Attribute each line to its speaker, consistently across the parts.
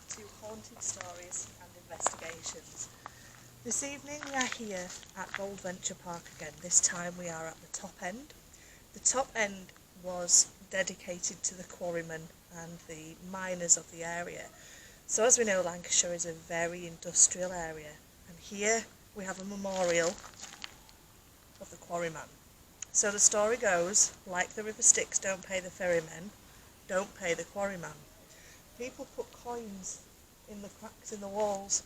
Speaker 1: to Haunted Stories and Investigations. This evening we are here at Bold Venture Park again. This time we are at the top end. The top end was dedicated to the quarrymen and the miners of the area. So as we know, Lancashire is a very industrial area, and here we have a memorial of the quarryman. So the story goes, like the river Styx don't pay the ferrymen, don't pay the quarryman. People put coins in the cracks in the walls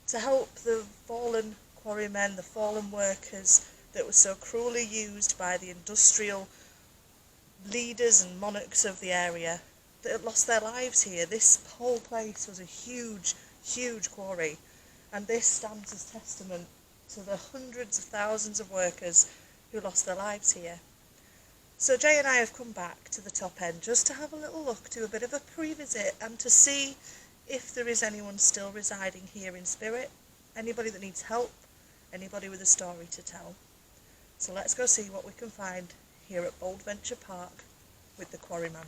Speaker 1: to help the fallen quarrymen, the fallen workers that were so cruelly used by the industrial leaders and monarchs of the area that had lost their lives here. This whole place was a huge, huge quarry, and this stands as testament to the hundreds of thousands of workers who lost their lives here. So Jay and I have come back to the top end just to have a little look, do a bit of a pre-visit, and to see if there is anyone still residing here in spirit, anybody that needs help, anybody with a story to tell. So let's go see what we can find here at Bold Venture Park with the Quarryman.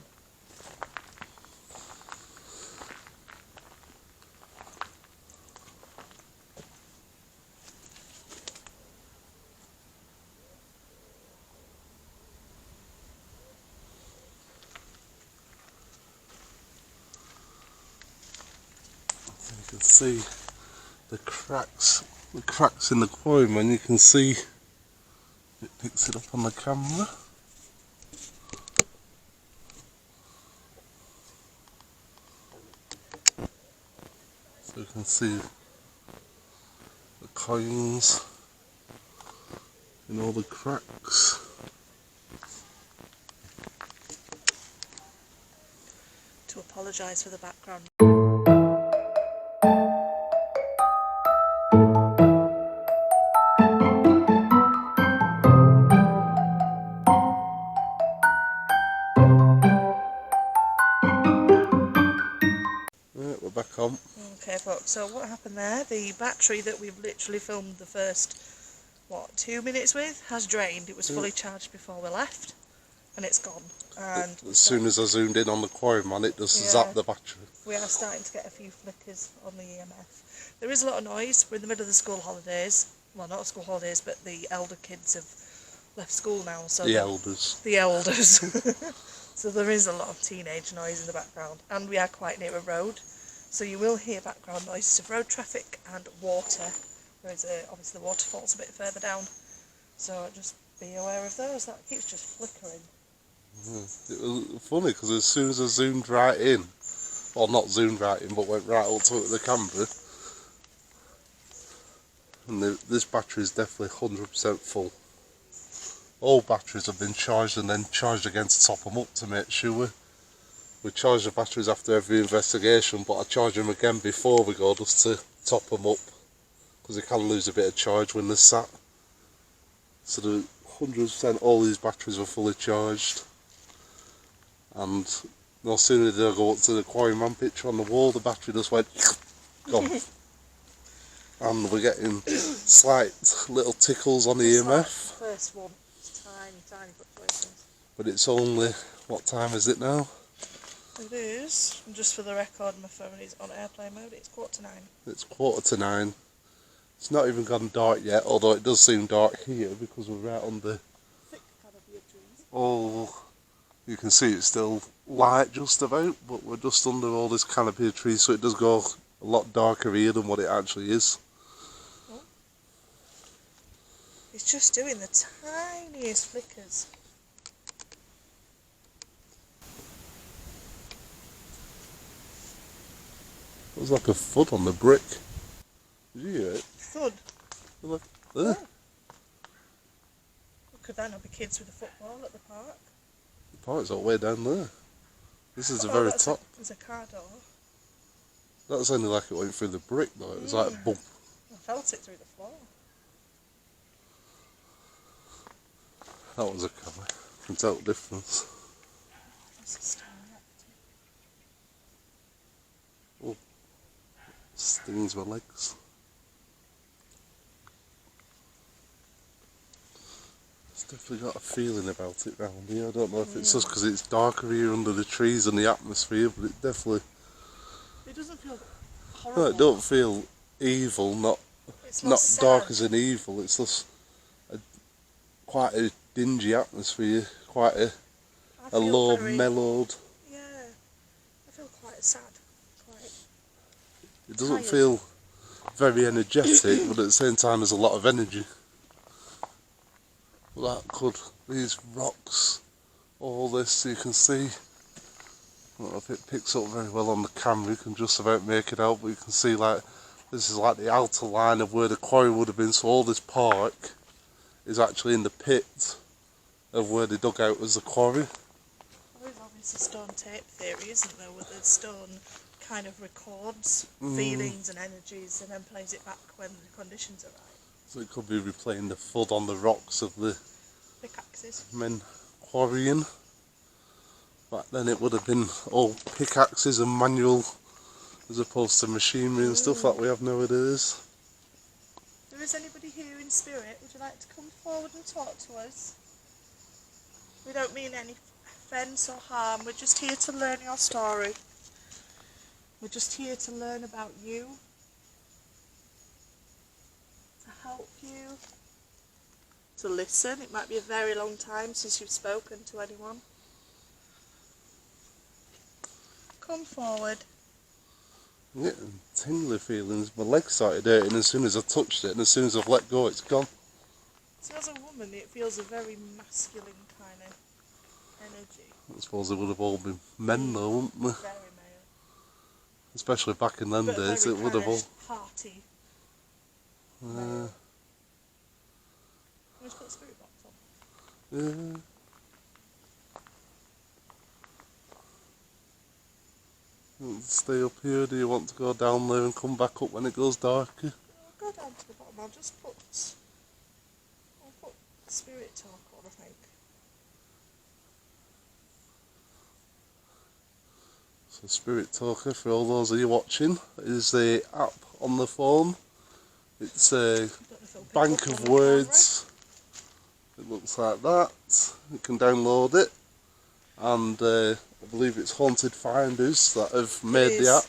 Speaker 2: You can see the cracks in the Quarryman. You can see it picks it up on the camera. So you can see the coins in all the cracks.
Speaker 1: To apologise for the background.
Speaker 2: Right, we're back on.
Speaker 1: Okay folks, so what happened there, the battery that we've literally filmed the first, 2 minutes with, has drained. It was fully charged before we left, and it's gone. And
Speaker 2: as soon as I zoomed in on the Quarryman, it just zapped the battery.
Speaker 1: We are starting to get a few flickers on the EMF. There is a lot of noise. We're in the middle of the school holidays. Well, not school holidays, but the elder kids have left school now. So
Speaker 2: The elders.
Speaker 1: The elders. So there is a lot of teenage noise in the background. And we are quite near a road. So you will hear background noises of road traffic and water. There is obviously the waterfall's a bit further down. So just be aware of those. That keeps just flickering.
Speaker 2: It was funny because as soon as I zoomed right in, well, not zoomed right in, but went right up to the camera, and this battery is definitely 100% full. All batteries have been charged and then charged again to top them up to make sure. We charge the batteries after every investigation, but I charge them again before we go just to top them up, because they can lose a bit of charge when they're sat. So the 100% all these batteries were fully charged. And no sooner did I go up to the Quarryman picture on the wall, the battery just went gone. And we're getting slight little tickles on the EMF.
Speaker 1: Like the first one, it's tiny fluctuations.
Speaker 2: But it's only, what time is it now?
Speaker 1: It is, and just for the record, my phone is on airplane mode. It's 9:15.
Speaker 2: It's 9:15. It's not even gone dark yet, although it does seem dark here because we're right on the
Speaker 1: Thick canopy of trees.
Speaker 2: Oh, you can see it's still light just about, but we're just under all this canopy of trees, so it does go a lot darker here than what it actually is.
Speaker 1: Oh. It's just doing the tiniest flickers.
Speaker 2: It was like a thud on the brick. Did you hear it?
Speaker 1: Thud.
Speaker 2: Look there.
Speaker 1: Oh. Could that not be kids with a football at the park?
Speaker 2: The park's all the way down there. This is the very top.
Speaker 1: There's a car door.
Speaker 2: That was only like it went through the brick though. It was like a bump.
Speaker 1: I felt it through the floor.
Speaker 2: That was a colour. You can tell the difference. Oh, stings my legs. It's definitely got a feeling about it round here. I don't know if it's just because it's darker here under the trees and the atmosphere, but it definitely
Speaker 1: It doesn't feel
Speaker 2: No,
Speaker 1: horrible.
Speaker 2: it don't feel evil,
Speaker 1: It's not
Speaker 2: not
Speaker 1: sad.
Speaker 2: dark as in evil. It's just quite a dingy atmosphere, quite
Speaker 1: I
Speaker 2: a
Speaker 1: feel
Speaker 2: low,
Speaker 1: very,
Speaker 2: mellowed.
Speaker 1: yeah, I feel quite sad, quite
Speaker 2: It doesn't
Speaker 1: tired.
Speaker 2: feel very energetic, but at the same time there's a lot of energy. That could, these rocks, all this you can see. I don't know if it picks up very well on the camera, you can just about make it out, but you can see like, this is like the outer line of where the quarry would have been, so all this park is actually in the pit of where they dug out as the quarry.
Speaker 1: There is obviously stone tape theory, isn't there, where the stone kind of records feelings and energies and then plays it back when the conditions are right.
Speaker 2: So it could be replaying the thud on the rocks of the
Speaker 1: Pickaxes.
Speaker 2: men quarrying. Back then it would have been all pickaxes and manual as opposed to machinery and stuff like we have nowadays.
Speaker 1: If there is anybody here in spirit, would you like to come forward and talk to us? We don't mean any offence or harm, we're just here to learn your story. We're just here to learn about you, to help you, to listen. It might be a very long time since you've spoken to anyone. Come forward.
Speaker 2: I'm getting tingly feelings. My legs started hurting as soon as I touched it, and as soon as I've let go, it's gone.
Speaker 1: So as a woman, it feels a very masculine kind of energy.
Speaker 2: I suppose they would have all been men though, wouldn't they?
Speaker 1: Very male.
Speaker 2: Especially back in them
Speaker 1: But
Speaker 2: days,
Speaker 1: very
Speaker 2: it would have all.
Speaker 1: hearty. Male. Let's put a spirit box on.
Speaker 2: Yeah. You want to stay up here? Do you want to go down there and come back up when it goes darker?
Speaker 1: I'll go down to the bottom. I'll put spirit talk on, I think.
Speaker 2: So Spirit Talker, for all those of you watching, is the app on the phone. It's a bank of words. It looks like that. You can download it, and I believe it's Haunted Finders that have made the app.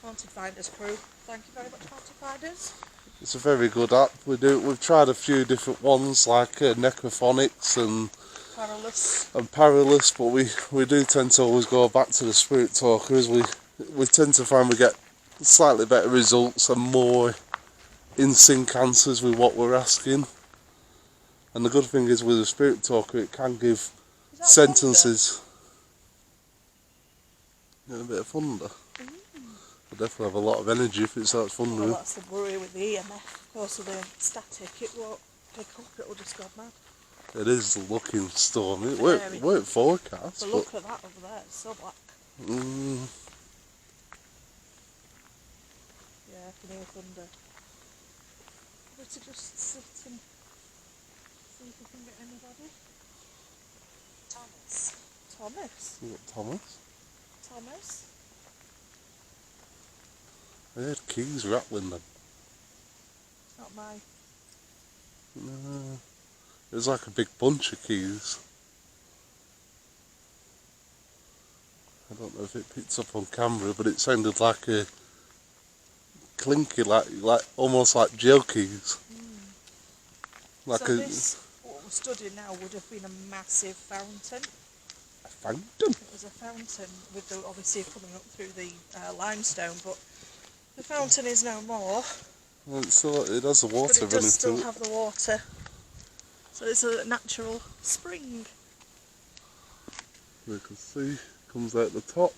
Speaker 1: Haunted Finders crew. Thank you very much, Haunted Finders.
Speaker 2: It's a very good app. We've tried a few different ones like Necrophonics and Paralus, but we do tend to always go back to the Spirit Talker, as we tend to find we get slightly better results and more in sync answers with what we're asking. And the good thing is with the Spirit Talker, it can give sentences. Get a bit of thunder. We'll definitely have a lot of energy if it starts thundering.
Speaker 1: Well, that's the worry with the EMF. Of course, with the static, it won't pick up, it'll just go mad.
Speaker 2: It is looking stormy. It weren't forecast.
Speaker 1: But look at that over there, it's so black.
Speaker 2: Mm,
Speaker 1: Yeah, I can hear thunder. Better just sit and see if we can get anybody. Thomas?
Speaker 2: you got Thomas?
Speaker 1: Thomas?
Speaker 2: I heard keys rattling then.
Speaker 1: It's not my...
Speaker 2: No. It was like a big bunch of keys. I don't know if it picked up on camera, but it sounded like a clinky, like almost like jail keys. Like
Speaker 1: so this, what we're studying now, would have been a massive fountain.
Speaker 2: a fountain.
Speaker 1: It was a fountain with the, obviously coming up through the limestone, but the fountain is no more.
Speaker 2: Well, it has the water
Speaker 1: But it
Speaker 2: running
Speaker 1: does still
Speaker 2: through
Speaker 1: have the water. So it's a natural spring.
Speaker 2: You can see it comes out the top.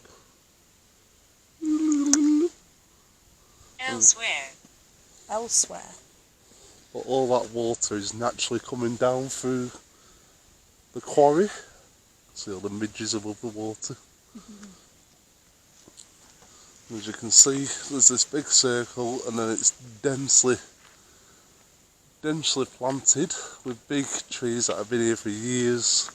Speaker 1: Elsewhere.
Speaker 2: But all that water is naturally coming down through the quarry. See all the midges above the water. As you can see, there's this big circle, and then it's densely planted with big trees that have been here for years.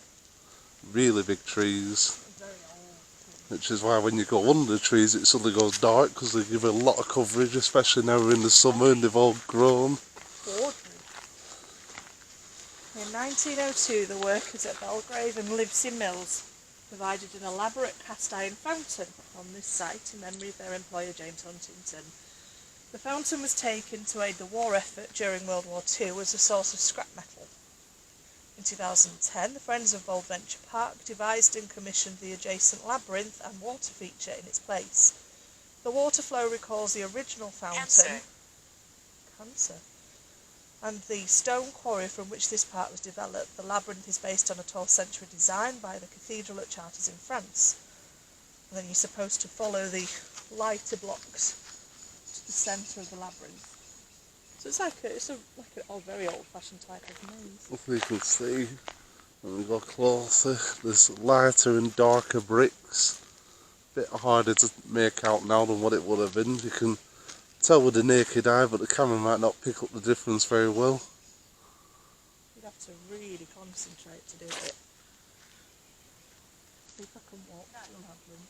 Speaker 2: Really big trees.
Speaker 1: Very old.
Speaker 2: Which is why when you go under the trees it suddenly goes dark, because they give a lot of coverage, especially now we're in the summer and they've all grown.
Speaker 1: In 1902, the workers at Belgrave and Livesey Mills provided an elaborate cast iron fountain on this site in memory of their employer James Huntington. The fountain was taken to aid the war effort during World War II as a source of scrap metal. In 2010, the Friends of Boldventure Park devised and commissioned the adjacent labyrinth and water feature in its place. The water flow recalls the original fountain, Cancer, and the stone quarry from which this park was developed. The labyrinth is based on a 12th century design by the cathedral at Chartres in France. And then you're supposed to follow the lighter blocks to the centre of the labyrinth. So it's like a very old-fashioned type of maze.
Speaker 2: If you can see, when we go closer, there's lighter and darker bricks. A bit harder to make out now than what it would have been. You can tell with the naked eye, but the camera might not pick up the difference very well.
Speaker 1: You'd have to really concentrate to do it. See if I can walk to the labyrinth.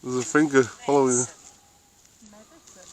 Speaker 2: There's a finger following you.
Speaker 1: Medicine.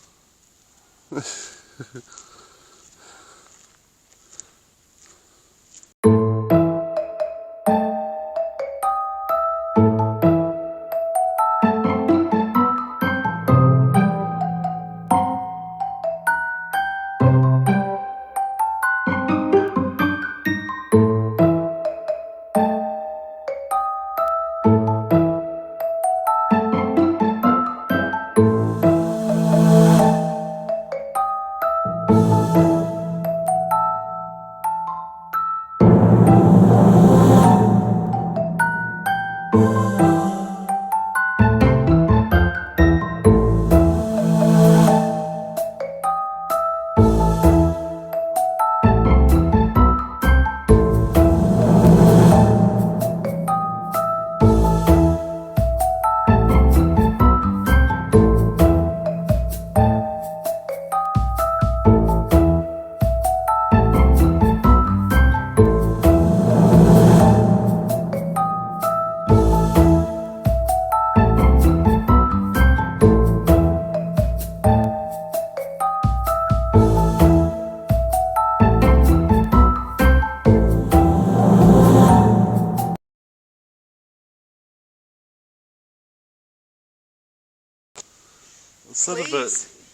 Speaker 2: Instead of a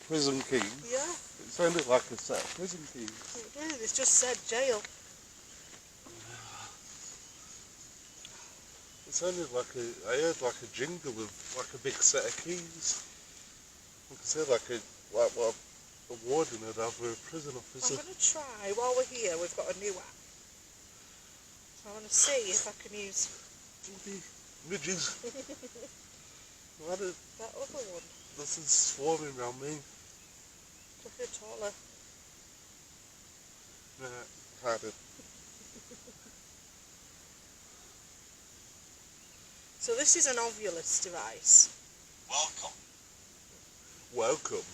Speaker 2: prison key,
Speaker 1: Yeah.
Speaker 2: it sounded like a set of prison keys.
Speaker 1: It did, it's just said jail.
Speaker 2: It sounded like I heard like a jingle of like a big set of keys. I could say like what a warden would have or a prison officer.
Speaker 1: I'm going to try, while we're here, we've got a new app. So I want to see if I can use
Speaker 2: Bloody midges.
Speaker 1: that other one.
Speaker 2: This is swarming around me.
Speaker 1: Look at taller.
Speaker 2: Nah, harder.
Speaker 1: So this is an ovulus device.
Speaker 2: Welcome.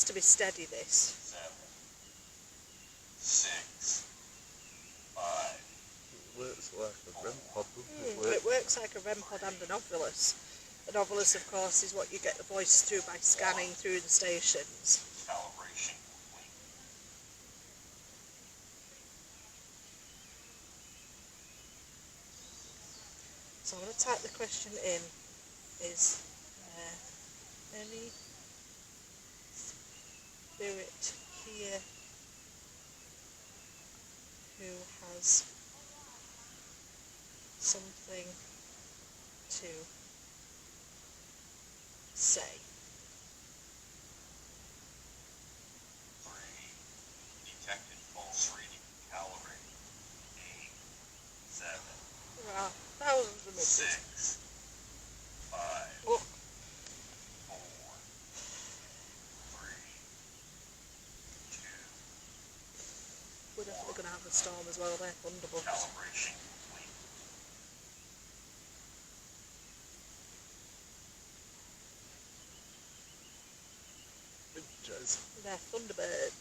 Speaker 1: to be steady, this.
Speaker 3: 7, 6, 5.
Speaker 2: It works like a REM pod, doesn't
Speaker 1: It works like a REM pod and an ovulus. An ovulus, of course, is what you get the voice through by scanning through the stations.
Speaker 3: Calibration complete.
Speaker 1: So I'm going to type the question in. Is any spirit here who has something to say?
Speaker 3: 3. Detected false reading. Calibrating. 8, 7,
Speaker 1: There are thousands of midges.
Speaker 3: 6, 5,
Speaker 1: Oh,
Speaker 3: 4, 3, 2.
Speaker 1: we're definitely going to have a storm as well. They're thunderbolts.
Speaker 3: Calibration complete.
Speaker 2: They're
Speaker 1: thunderbugs.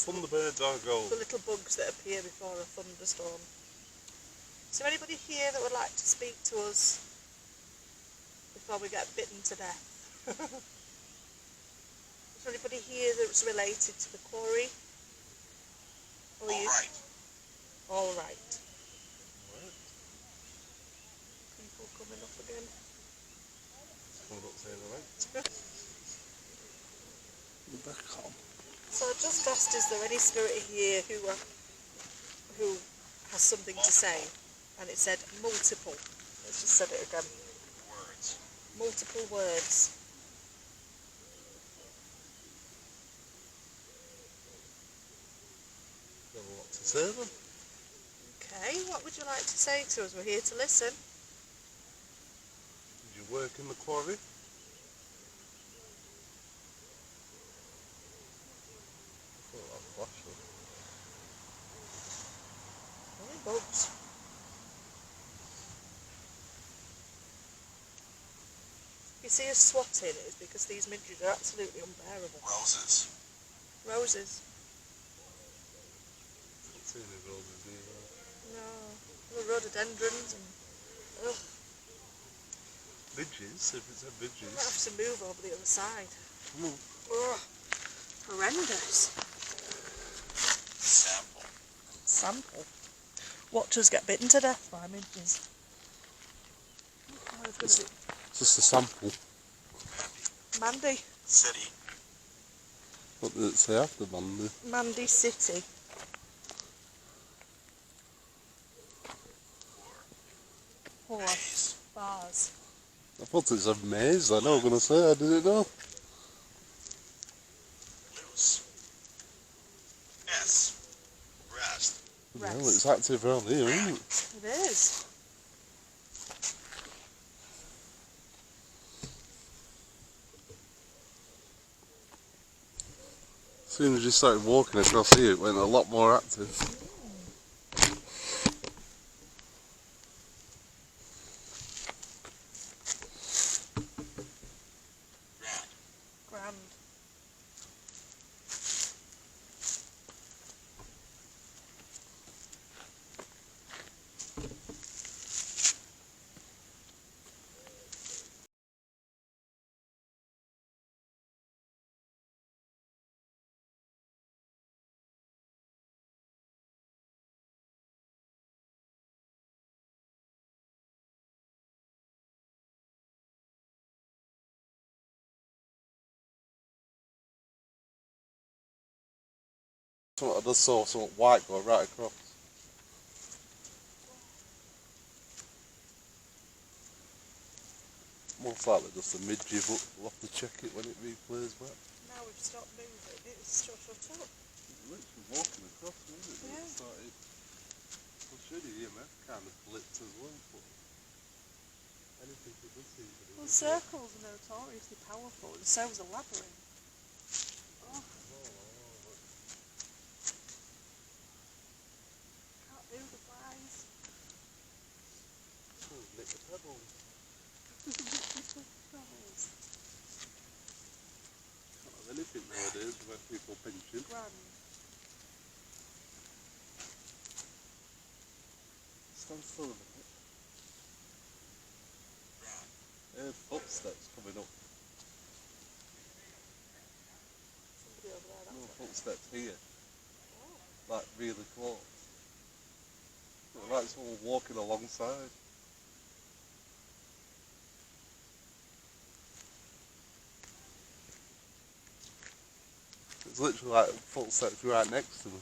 Speaker 2: Thunderbirds are gold.
Speaker 1: The little bugs that appear before a thunderstorm. Is there anybody here that would like to speak to us before we get bitten to death? Is there anybody here that's related to the quarry? Or
Speaker 3: All right.
Speaker 1: All right. People coming up again.
Speaker 2: Coming up saying all right. Back on.
Speaker 1: So I just asked, is there any spirit here who has something to say? And it said multiple. Let's just said it again.
Speaker 3: Words.
Speaker 1: Multiple words.
Speaker 2: Got a lot to say then.
Speaker 1: Okay, what would you like to say to us? We're here to listen.
Speaker 2: Did you work in the quarry?
Speaker 1: Only bugs. You see us swatting, it's because these midges are absolutely unbearable.
Speaker 3: Roses.
Speaker 1: Roses.
Speaker 2: Not seen any roses either.
Speaker 1: No. The rhododendrons and... Ugh.
Speaker 2: Midges, if it's a
Speaker 1: I might
Speaker 2: midges.
Speaker 1: have to move over the other side.
Speaker 2: Come on.
Speaker 1: Ugh. Horrendous.
Speaker 3: Sample.
Speaker 1: Sample. Watch us get bitten to death by midges. Oh, it's gonna be...
Speaker 2: Just a sample.
Speaker 1: Mandy.
Speaker 3: City.
Speaker 2: What did it say after Mandy?
Speaker 1: Mandy City. Horse. Bars.
Speaker 2: I thought it said maze, I know what I'm going to say, I didn't know.
Speaker 3: Loose. S. Rest.
Speaker 2: Well,
Speaker 1: Rest.
Speaker 2: it's active around here, isn't it?
Speaker 1: It is.
Speaker 2: As soon as you started walking across here, it went a lot more active.
Speaker 3: Grand.
Speaker 1: Grand.
Speaker 2: I just saw something white go right across. Most likely just a midgie, but we'll have to check it when it replays back.
Speaker 1: Now we've stopped moving, it's shut up.
Speaker 2: Literally walking across, wasn't it?
Speaker 1: Yeah.
Speaker 2: It started, well, should the EMF kind of blipped as well, but anything that does seem to do.
Speaker 1: Well, circles are notoriously powerful, and so is a labyrinth. Oh, can't do the flies.
Speaker 2: Oh, nick the pebbles.
Speaker 1: Pebbles.
Speaker 2: Can't have nowadays where people pinching.
Speaker 1: Grand.
Speaker 2: Stand still a minute. I heard footsteps coming up.
Speaker 1: Somebody over there,
Speaker 2: No
Speaker 1: that's it.
Speaker 2: footsteps here.
Speaker 1: Oh.
Speaker 2: Like really close. Like someone walking alongside. It's literally like footsteps right next to me.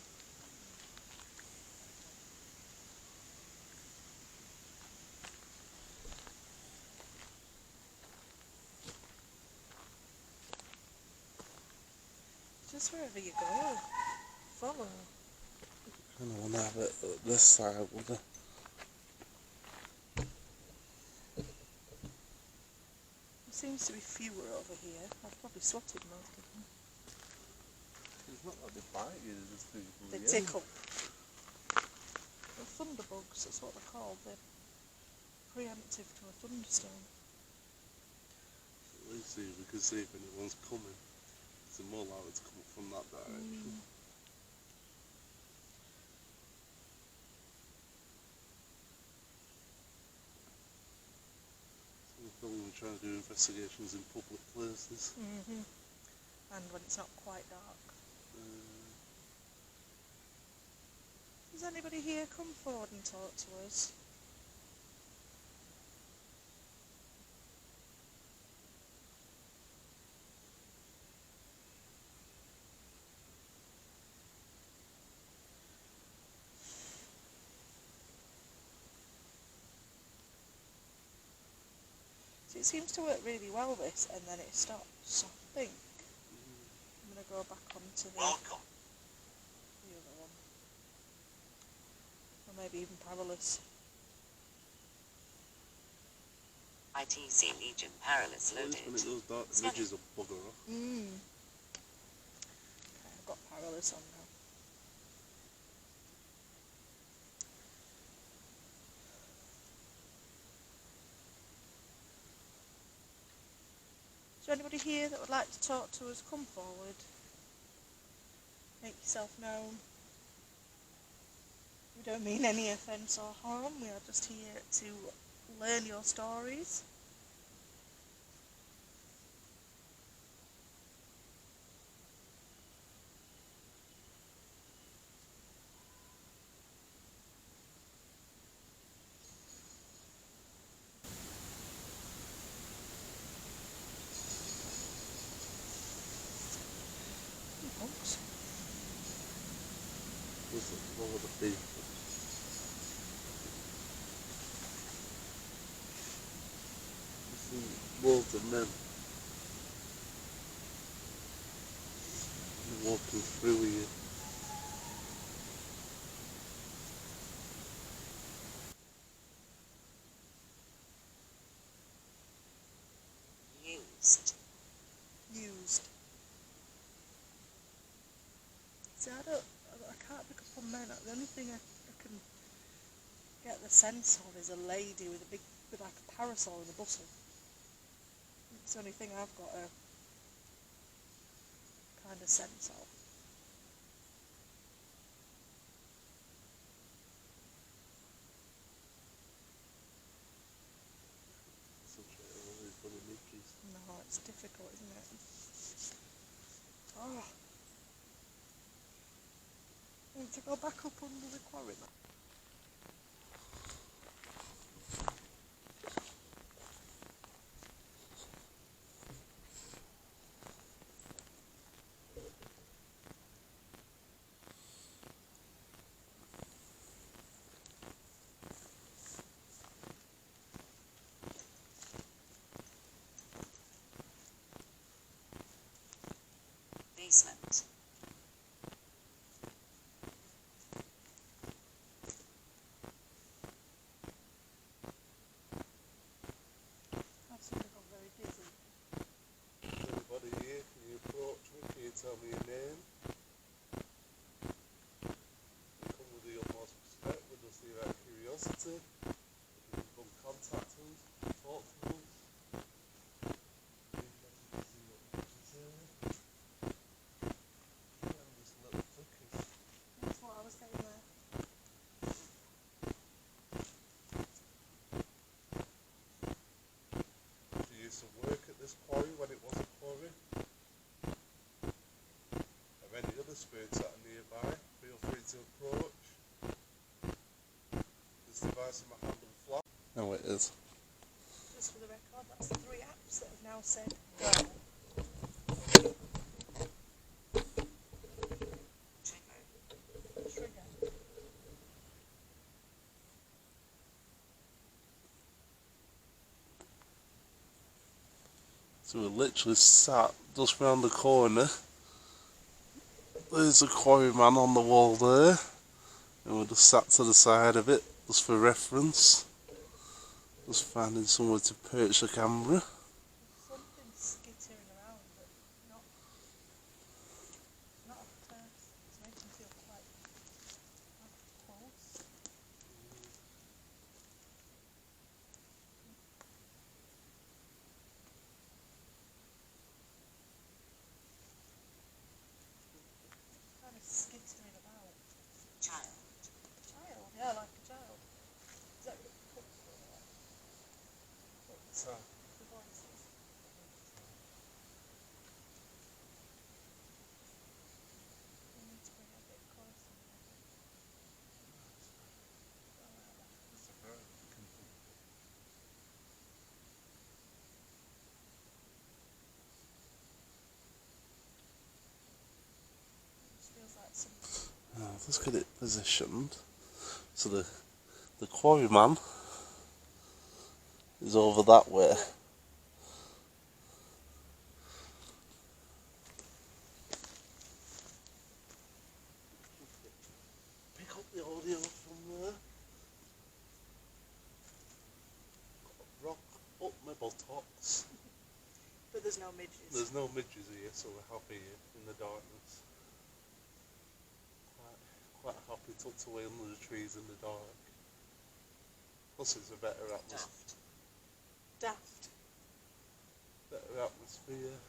Speaker 1: Just wherever you go, follow.
Speaker 2: I don't want to have it at this side, would I?
Speaker 1: There seems to be fewer over here. I've probably swatted most of them.
Speaker 2: It's not like they bite you, they just do you
Speaker 1: They
Speaker 2: in.
Speaker 1: tickle. They're thunderbugs, that's what they're called. They're preemptive to a thunderstorm.
Speaker 2: At least see, we can see if anyone's coming. So more likely to come from that direction. So we're trying to do investigations in public places.
Speaker 1: And when it's not quite dark. Does anybody here come forward and talk to us? So it seems to work really well, this, and then it stops. So I think I'm going to go back onto the
Speaker 3: Welcome.
Speaker 1: other one. Or maybe even Paralus.
Speaker 4: ITC Legion Perilous
Speaker 2: At least when it
Speaker 4: loaded.
Speaker 2: goes dark, the midges will bugger off.
Speaker 1: Okay, I've got Paralus on now. Is there anybody here that would like to talk to us? Come forward. Make yourself known. We don't mean any offence or harm. We are just here to learn your stories. Folks.
Speaker 2: Just look at the people. You see loads of men walking through here.
Speaker 1: Used. See, I can't pick up on men. The only thing I can get the sense of is a lady with like a parasol and a bustle. It's the only thing I've got a kind of sense of. No, it's difficult, isn't it? Oh. I need to go back up under the Quarryman.
Speaker 4: Basement.
Speaker 1: I've suddenly got very dizzy.
Speaker 2: Anybody here? Can you approach me? Can you tell me your name? You come with the utmost respect, we're just here out of curiosity. If you come contact us, talk to us. Be interested to see what you can say. trades that are nearby, feel free to approach. This device in my handle flat. No, it is.
Speaker 1: Just for the record, that's the 3 apps that have now said go. Trigger.
Speaker 2: So we're literally sat just round the corner. There's a Quarryman on the wall there, and we're just sat to the side of it, just for reference. Just finding somewhere to perch the camera.
Speaker 1: Something skittering around, but not it's making me feel quite close. Kind of skittering about.
Speaker 4: Child.
Speaker 1: Child, yeah, like a child. Is that what it cooks or what?
Speaker 2: So,
Speaker 1: The voices. We need to bring it a bit closer, maybe. Go like that.
Speaker 2: it's a very
Speaker 1: It just feels like something.
Speaker 2: let's get it positioned. So the Quarryman is over that way. Pick up the audio from there. Rock up my buttocks.
Speaker 1: But there's no midges.
Speaker 2: There's no midges here, so we're happy in the darkness. Quite happy tucked away under the trees in the dark. Plus it's a better atmosphere.
Speaker 1: Daft.
Speaker 2: Better atmosphere.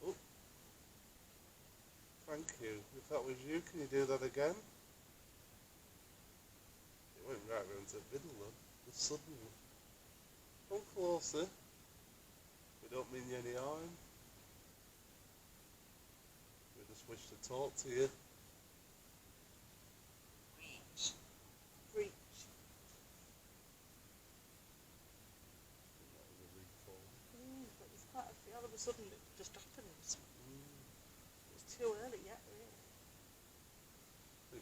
Speaker 2: Oh. Thank you. If that was you, can you do that again? It went right round to the middle then. Just suddenly. Come closer. We don't mean you any harm. We just wish to talk to you.
Speaker 4: Reach.
Speaker 1: Reach.
Speaker 2: That was a recoil.
Speaker 1: But there's quite a few. All of a sudden it just happens. It's too early yet, really.
Speaker 2: We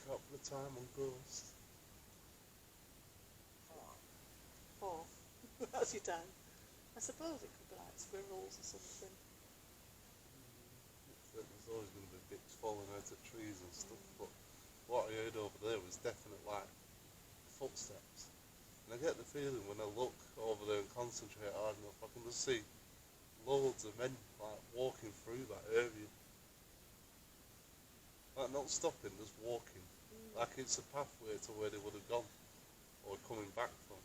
Speaker 2: can't put a time on ghost.
Speaker 4: 4.
Speaker 1: 4. That's your time. I suppose it could be like squirrels or something.
Speaker 2: There's always going to be bits falling out of trees and stuff, but what I heard over there was definite like footsteps. And I get the feeling when I look over there and concentrate hard enough, I can just see loads of men like walking through that area. Like not stopping, just walking. Like it's a pathway to where they would have gone or coming back from.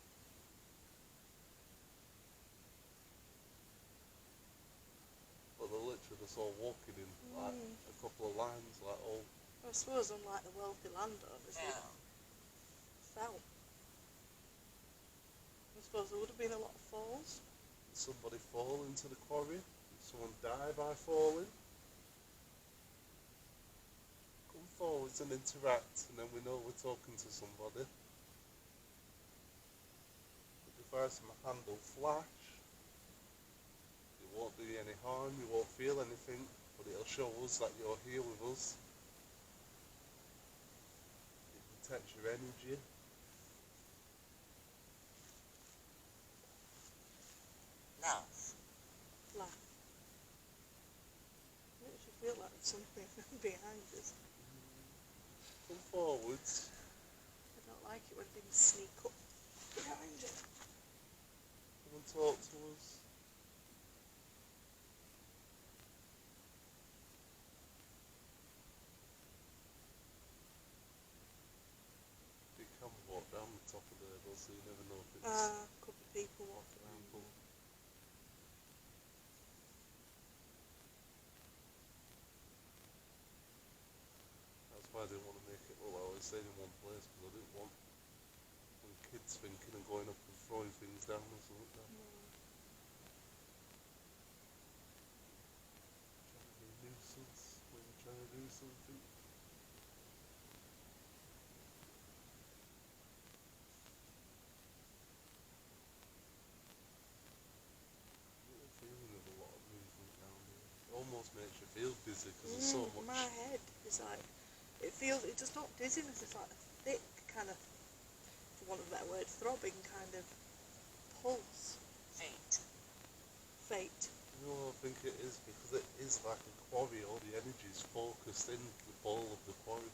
Speaker 2: But they're literally just all walking in like a couple of lines, like all.
Speaker 1: I suppose unlike the wealthy landowners, they
Speaker 4: Fell.
Speaker 1: fell. I suppose there would have been a lot of falls.
Speaker 2: Did somebody fall into the quarry? Did someone die by falling? Come forwards and interact, and then we know we're talking to somebody. The device in my hand will flash. It won't do you any harm, you won't feel anything, but it'll show us that you're here with us. It detects your energy.
Speaker 4: Love.
Speaker 1: Laugh. It makes you feel like there's something behind us.
Speaker 2: Come forwards.
Speaker 1: I don't like it when things sneak up behind you.
Speaker 2: Come and talk to us. You can walk down the top of there though, so you never know if it's
Speaker 1: Could be people walking around.
Speaker 2: people. That's why I didn't want to make it look like I was staying in one place, because I didn't want kids thinking and going up and throwing things down or something. Trying to be a nuisance when you're trying something. Feeling of a lot of movement down here. It almost makes you feel dizzy because there's so much.
Speaker 1: My head is like, it does not dizziness, it's like a thick kind of, for want of a better word, throbbing kind of pulse. Fate.
Speaker 2: You know what I think it is? Because it is like a quarry, all the energy is focused in the ball of the quarry.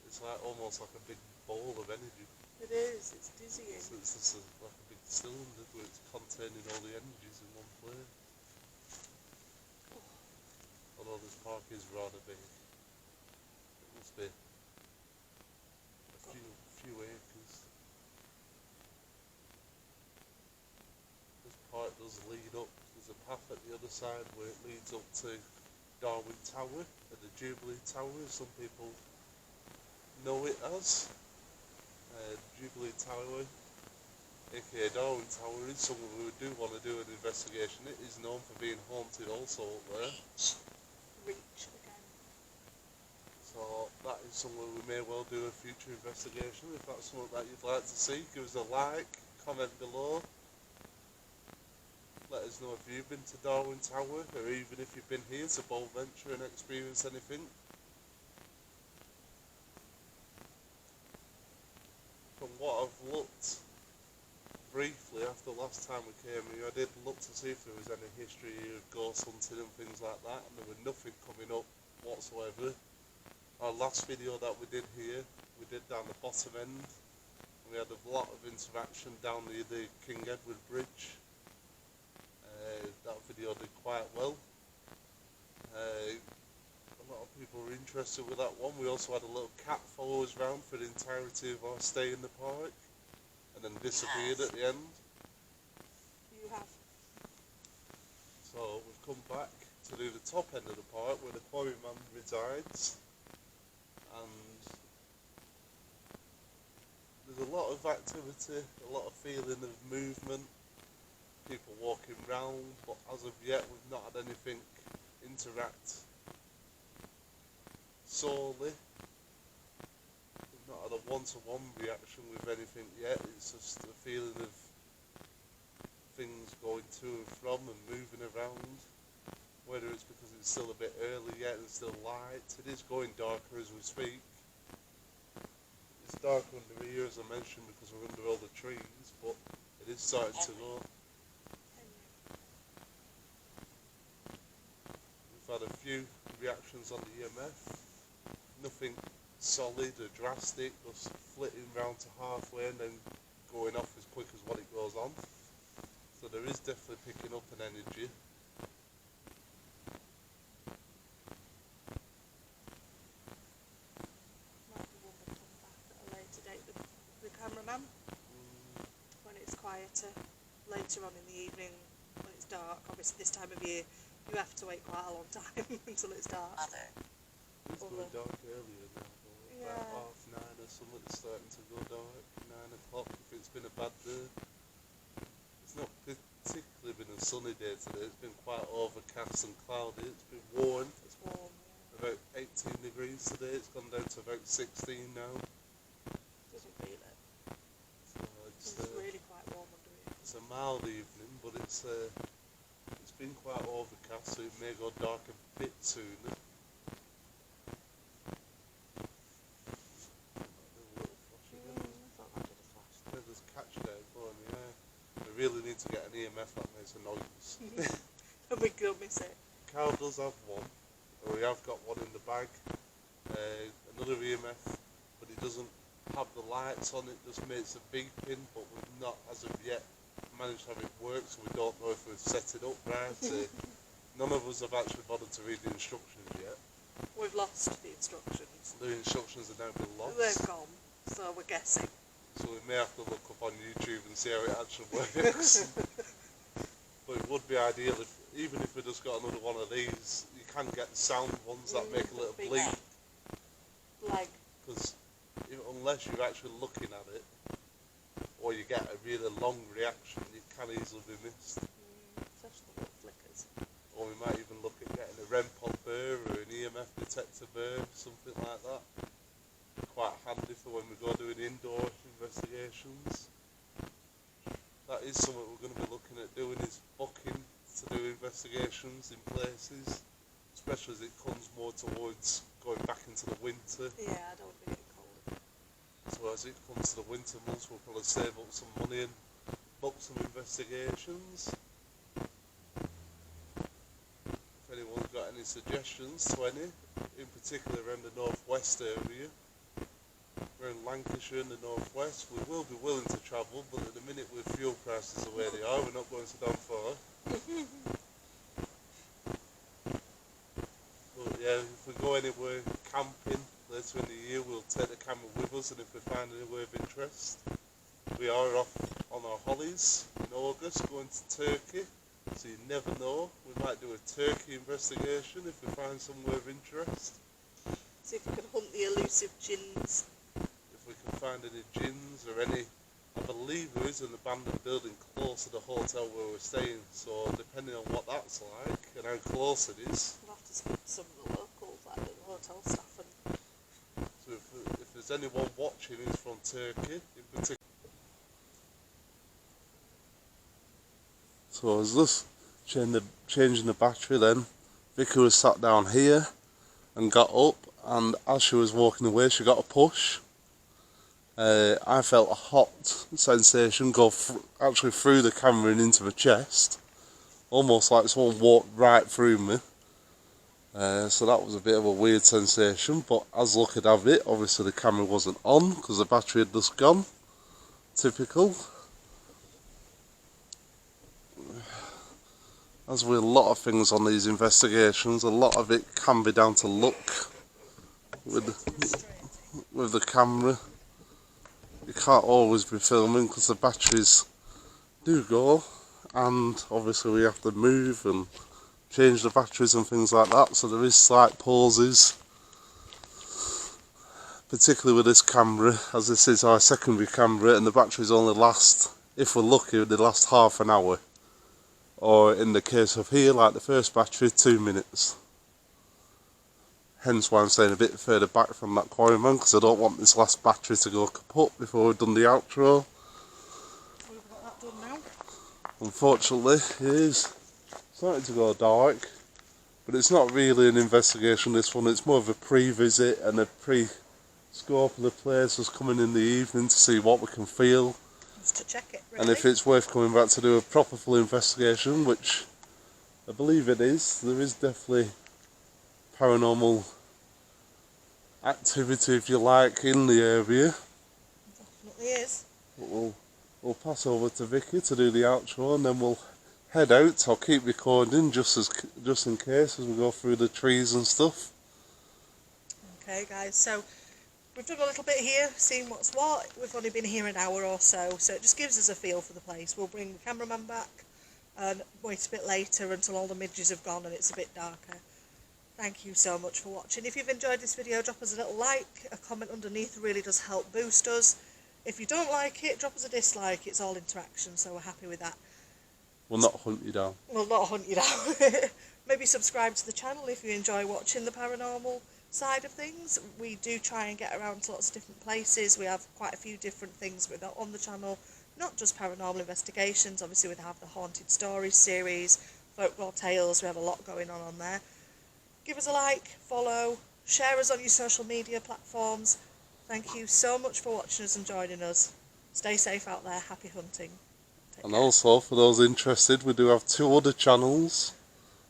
Speaker 2: It's like almost like a big ball of energy.
Speaker 1: It is, it's dizzying.
Speaker 2: So it's just like a big cylinder where it's containing all the energies in one place. Although this park is rather big. It must be a few acres. This park does lead up, there's a path at the other side where it leads up to Darwin Tower, at the Jubilee Tower, as some people know it as. Jubilee Tower, aka Darwin Tower, is somewhere we do want to do an investigation. It is known for being haunted also up there.
Speaker 1: Reach again.
Speaker 2: So that is somewhere we may well do a future investigation. If that's something that you'd like to see, give us a like, comment below. Let us know if you've been to Darwin Tower, or even if you've been here to Boldventure and experienced anything. From what I've looked briefly after last time we came here, I did look to see if there was any history of ghost hunting and things like that, and there was nothing coming up whatsoever. Our last video that we did here, we did down the bottom end, and we had a lot of interaction down near the King Edward Bridge. That video did quite well. A lot of people were interested with that one. We also had a little cat follow us round for the entirety of our stay in the park, and then disappeared at the end.
Speaker 1: You have.
Speaker 2: So we've come back to do the top end of the park where the Quarryman resides, and there's a lot of activity, a lot of feeling of movement, people walking round, but as of yet we've not had anything interact solely. We've not had a one-to-one reaction with anything yet. It's just a feeling of things going to and from and moving around, whether it's because it's still a bit early yet and still light. It is going darker as we speak. It's darker under here, as I mentioned, because we're under all the trees, but it is starting to go. We've had a few reactions on the EMF, nothing solid or drastic, just flitting round to halfway and then going off as quick as what it goes on. So there is definitely picking up an energy.
Speaker 1: Might be one that come back at a later date, the cameraman, when it's quieter, later on in the evening, when it's dark. Obviously this time of year you have to wait quite a long time until it's dark.
Speaker 2: It's going dark earlier now, though. About 9:30 or something, it's starting to go dark. 9 o'clock if it's been a bad day. It's not particularly been a sunny day today. It's been quite overcast and cloudy. It's been warm.
Speaker 1: It's warm,
Speaker 2: About 18 degrees today. It's gone down to about 16 now.
Speaker 1: Doesn't feel it.
Speaker 2: So
Speaker 1: It's really quite warm under here.
Speaker 2: it's a mild evening, but it's been quite overcast, so it may go dark a bit sooner. There's catch there going, yeah. We really need to get an EMF that makes a noise.
Speaker 1: And we could miss it.
Speaker 2: Carl does have one, or we have got one in the bag. Another EMF, but it doesn't have the lights on it, just makes a beeping, but we've not, as of yet, managed to have it work, so we don't know if we've set it up right. None of us have actually bothered to read the instructions yet.
Speaker 1: We've lost the instructions.
Speaker 2: The instructions have now been lost.
Speaker 1: They've gone, so we're guessing.
Speaker 2: So we may have to look up on YouTube and see how it actually works. But it would be ideal if, even if we just got another one of these, you can get sound ones that make a little bleep.
Speaker 1: Like,
Speaker 2: Because unless you're actually looking at it, or you get a really long reaction, it can easily be missed.
Speaker 1: especially the little flickers.
Speaker 2: Or we might even look at getting a REM popper or an EMF detector there, something like that. Quite handy for when we go doing indoor investigations. That is something we're going to be looking at doing, is booking to do investigations in places, especially as it comes more towards going back into the winter.
Speaker 1: Yeah, I don't want to be getting cold.
Speaker 2: So as it comes to the winter months, we'll probably save up some money and book some investigations. If anyone's got any suggestions to any, in particular around the northwest area, around Lancashire and the northwest, we will be willing to travel, but at the minute with fuel prices the way they are, we're not going to Dunfer. But yeah, if we go anywhere camping later in the year, we'll take the camera with us, and if we find anywhere of interest, we are off on our holidays in August going to Turkey, so you never know, we might do a Turkey investigation if we find somewhere of interest.
Speaker 1: See if we can hunt the elusive gins.
Speaker 2: If we can find any gins or any, I believe there is an abandoned building close to the hotel where we're staying, so depending on what that's like and how close it is.
Speaker 1: We'll have to speak to some of the locals, like the hotel staff. And
Speaker 2: So if there's anyone watching who's from Turkey in particular. So as this changing the battery then, Vicky was sat down here and got up, and as she was walking away she got a push. I felt a hot sensation go actually through the camera and into my chest, almost like someone walked right through me. So that was a bit of a weird sensation, but as luck would have it, obviously the camera wasn't on because the battery had just gone. Typical. As with a lot of things on these investigations, a lot of it can be down to luck with the camera. You can't always be filming because the batteries do go, and obviously we have to move and change the batteries and things like that, so there is slight pauses, particularly with this camera, as this is our secondary camera and the batteries only last, if we're lucky, they last half an hour, or in the case of here, like the first battery, 2 minutes. Hence why I'm staying a bit further back from that Quarryman, because I don't want this last battery to go kaput before we've done the outro.
Speaker 1: we've got that done now.
Speaker 2: Unfortunately, it is starting to go dark, but it's not really an investigation, this one. It's more of a pre-visit and a pre-scope of the place, us coming in the evening to see what we can feel.
Speaker 1: Just to check it, really.
Speaker 2: And if it's worth coming back to do a proper full investigation, which I believe it is, there is definitely paranormal activity, if you like, in the area.
Speaker 1: Definitely is.
Speaker 2: But we'll pass over to Vicky to do the outro, and then we'll head out. I'll keep recording just in case as we go through the trees and stuff.
Speaker 1: Okay guys, so we've done a little bit here, seen what's what. We've only been here an hour or so it just gives us a feel for the place. We'll bring the cameraman back and wait a bit later until all the midges have gone and it's a bit darker. Thank you so much for watching. If you've enjoyed this video, drop us a little like, a comment underneath, it really does help boost us. If you don't like it, drop us a dislike, it's all interaction, so we're happy with that.
Speaker 2: We'll not hunt you down.
Speaker 1: We'll not hunt you down. Maybe subscribe to the channel if you enjoy watching the paranormal side of things. We do try and get around to lots of different places. We have quite a few different things on the channel, not just paranormal investigations. Obviously we have the Haunted Stories series, folklore tales, we have a lot going on there. Give us a like, follow, share us on your social media platforms. Thank you so much for watching us and joining us. Stay safe out there, happy hunting.
Speaker 2: And also, for those interested, we do have 2 other channels.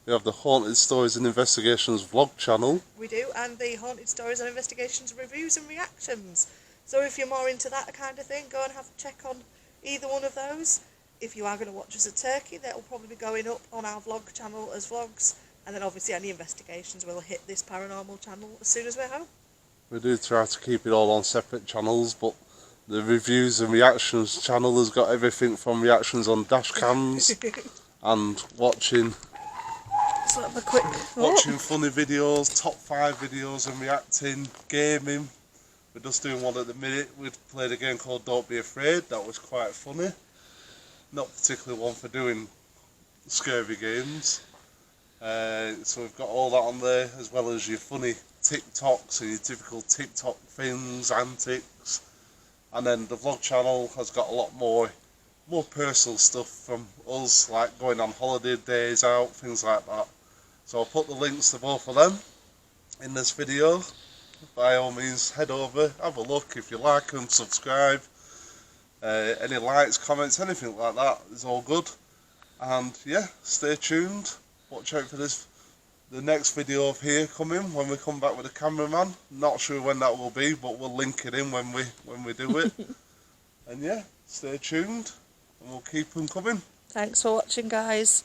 Speaker 2: We have the Haunted Stories and Investigations vlog channel.
Speaker 1: We do, and the Haunted Stories and Investigations reviews and reactions. So if you're more into that kind of thing, go and have a check on either one of those. If you are going to watch us at Turkey, that will probably be going up on our vlog channel as vlogs. And then obviously any investigations will hit this paranormal channel as soon as we're home.
Speaker 2: We do try to keep it all on separate channels, but the reviews and reactions channel has got everything from reactions on dash cams and watching funny videos, top 5 videos and reacting, gaming. We're just doing one at the minute. We've played a game called Don't Be Afraid, that was quite funny. Not particularly one for doing scary games. So we've got all that on there, as well as your funny TikToks and your typical TikTok things, antics. And then the vlog channel has got a lot more personal stuff from us, like going on holiday days out, things like that. So I'll put the links to both of them in this video. By all means, head over, have a look. If you like them, subscribe. Any likes, comments, anything like that is all good. And yeah, stay tuned. Watch out for the next video of here coming when we come back with the cameraman. Not sure when that will be, but we'll link it in when we do it. And yeah, stay tuned, and we'll keep them coming.
Speaker 1: Thanks for watching, guys.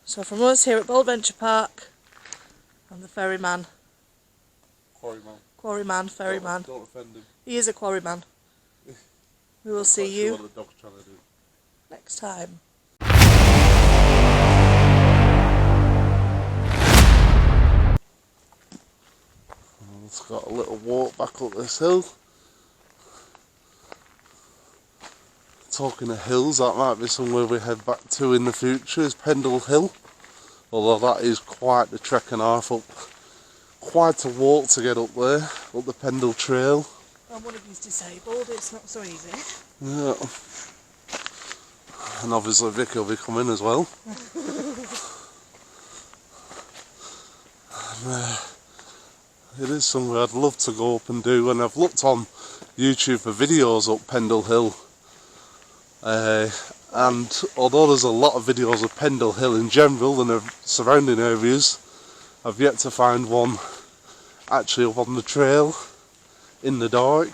Speaker 1: So from us here at Venture Park, I'm the ferryman. Quarryman, ferryman.
Speaker 2: Don't offend him.
Speaker 1: He is a quarryman. We will see you
Speaker 2: What the dog's trying to do.
Speaker 1: next time.
Speaker 2: It's got a little walk back up this hill. Talking of hills, that might be somewhere we head back to in the future, is Pendle Hill. Although that is quite the trek and a half up. Quite a walk to get up there, up the Pendle Trail.
Speaker 1: I'm one of these disabled, it's not so easy.
Speaker 2: Yeah. And obviously Vicky will be coming as well. And, it is somewhere I'd love to go up and do, and I've looked on YouTube for videos up Pendle Hill. And although there's a lot of videos of Pendle Hill in general and the surrounding areas, I've yet to find one actually up on the trail in the dark.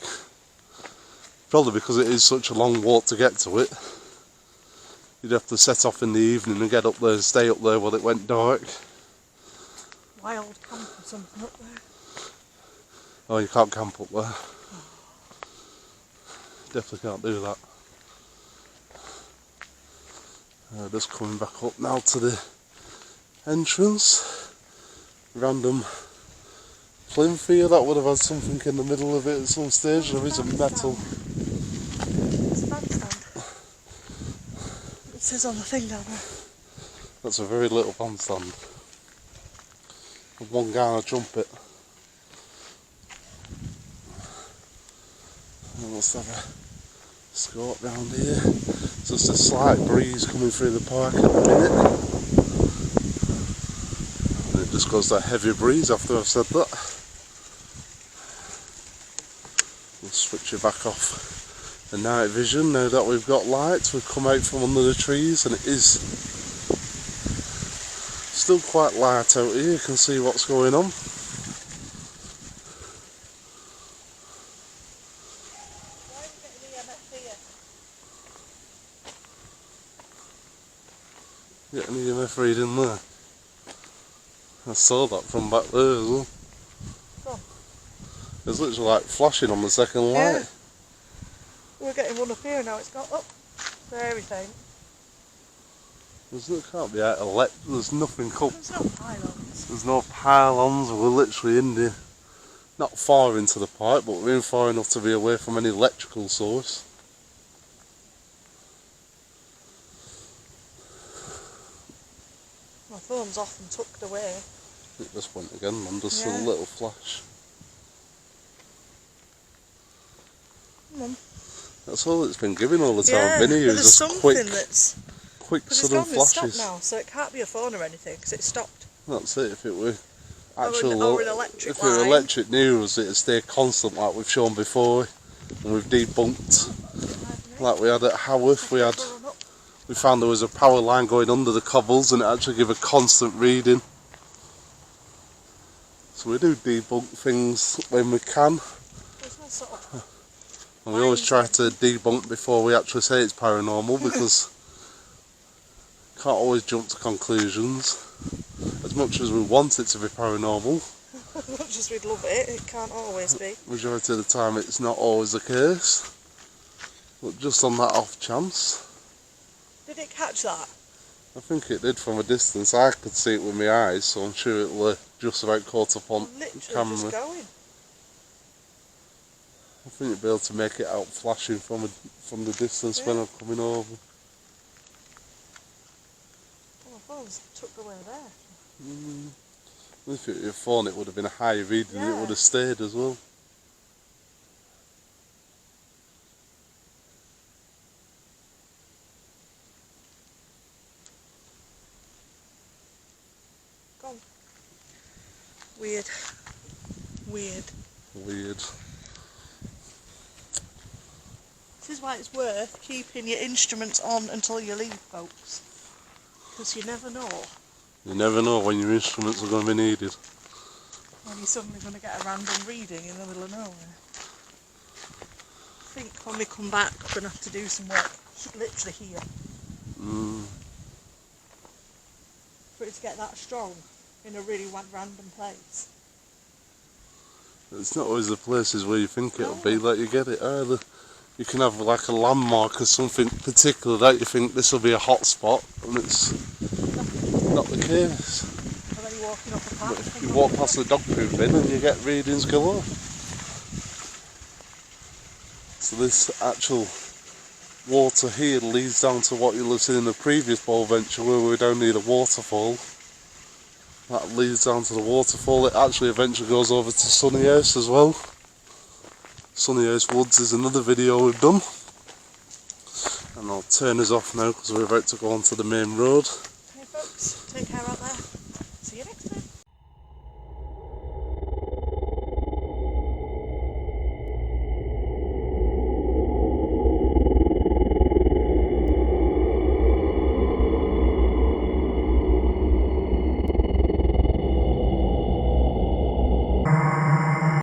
Speaker 2: Probably because it is such a long walk to get to it. You'd have to set off in the evening and get up there and stay up there while it went dark.
Speaker 1: Wild camp or something up there.
Speaker 2: Oh, you can't camp up there. Definitely can't do that. Just coming back up now to the entrance. Random plinth here, that would have had something in the middle of it at some stage. There is a metal.
Speaker 1: It's a bandstand. It says on the thing down there.
Speaker 2: That's a very little bandstand. With one guy on a trumpet. And let's have a scope round here. Just a slight breeze coming through the park at the minute. And it just goes that heavy breeze after I've said that. We'll switch it back off the night vision now that we've got lights. We've come out from under the trees and it is still quite light out here. You can see what's going on. Get an EMF reading there. I saw that from back there as well.
Speaker 1: Oh.
Speaker 2: It's literally like flashing on the second light.
Speaker 1: Yeah. We were getting one up here, now it's got up. Very faint.
Speaker 2: There can't be out there's nothing up.
Speaker 1: There's no pylons.
Speaker 2: There's no pylons. We're literally in the, not far into the pipe, but we're in far enough to be away from any electrical source.
Speaker 1: My phone's off and tucked away.
Speaker 2: It just went again, man. Just
Speaker 1: Yeah.
Speaker 2: a little flash.
Speaker 1: Come on.
Speaker 2: That's all it's been giving all the time.
Speaker 1: Yeah,
Speaker 2: Vinny,
Speaker 1: but
Speaker 2: is
Speaker 1: there's
Speaker 2: just
Speaker 1: something
Speaker 2: quick
Speaker 1: that's...
Speaker 2: quick
Speaker 1: Because it's
Speaker 2: sudden
Speaker 1: gone, it's stopped
Speaker 2: flashes.
Speaker 1: now, so it can't be a phone or anything, because it stopped.
Speaker 2: That's it. If it were
Speaker 1: Or
Speaker 2: actual,
Speaker 1: an electric
Speaker 2: if it were
Speaker 1: line.
Speaker 2: electric news, it'd stay constant like we've shown before, and we've debunked. Like we had at Haworth, we found there was a power line going under the cobbles, and it actually gave a constant reading. So we do debunk things when we can,
Speaker 1: There's no sort of...
Speaker 2: and we always try to debunk before we actually say it's paranormal, because can't always jump to conclusions. As much as we want it to be paranormal,
Speaker 1: As much as we'd love it, it can't always be.
Speaker 2: majority of the time it's not always the case. But just on that off chance,
Speaker 1: Did it catch that?
Speaker 2: I think it did from a distance. I could see it with my eyes, so I'm sure it'll just about caught up on
Speaker 1: Literally
Speaker 2: camera.
Speaker 1: just going.
Speaker 2: I think you'll be able to make it out flashing from the distance when I'm coming over.
Speaker 1: Oh, my miles tucked away there.
Speaker 2: If it had fallen, it would have been a high reading, and it
Speaker 1: Yeah.
Speaker 2: would have stayed as well.
Speaker 1: Gone. Weird. Weird.
Speaker 2: Weird.
Speaker 1: This is why it's worth keeping your instruments on until you leave, folks. Because you never know
Speaker 2: You never know when your instruments are going to be needed.
Speaker 1: when you're suddenly going to get a random reading in the middle of nowhere. I think when we come back, we're going to have to do some work literally here. For it to get that strong in a really random place.
Speaker 2: It's not always the places where you think it'll be that you get it either. You can have like a landmark or something particular that you think this will be a hot spot, and it's not the case.
Speaker 1: And then you're walking up a path.
Speaker 2: But if you walk past the dog poo bin and you get readings galore. So this actual water here leads down to what you'll have seen in the previous bowl venture where we don't need a waterfall. That leads down to the waterfall. It actually eventually goes over to Sunny House as well. Sunny House Woods is another video we've done. And I'll turn us off now because we're about to go onto the main road.
Speaker 1: Okay folks, take care out there.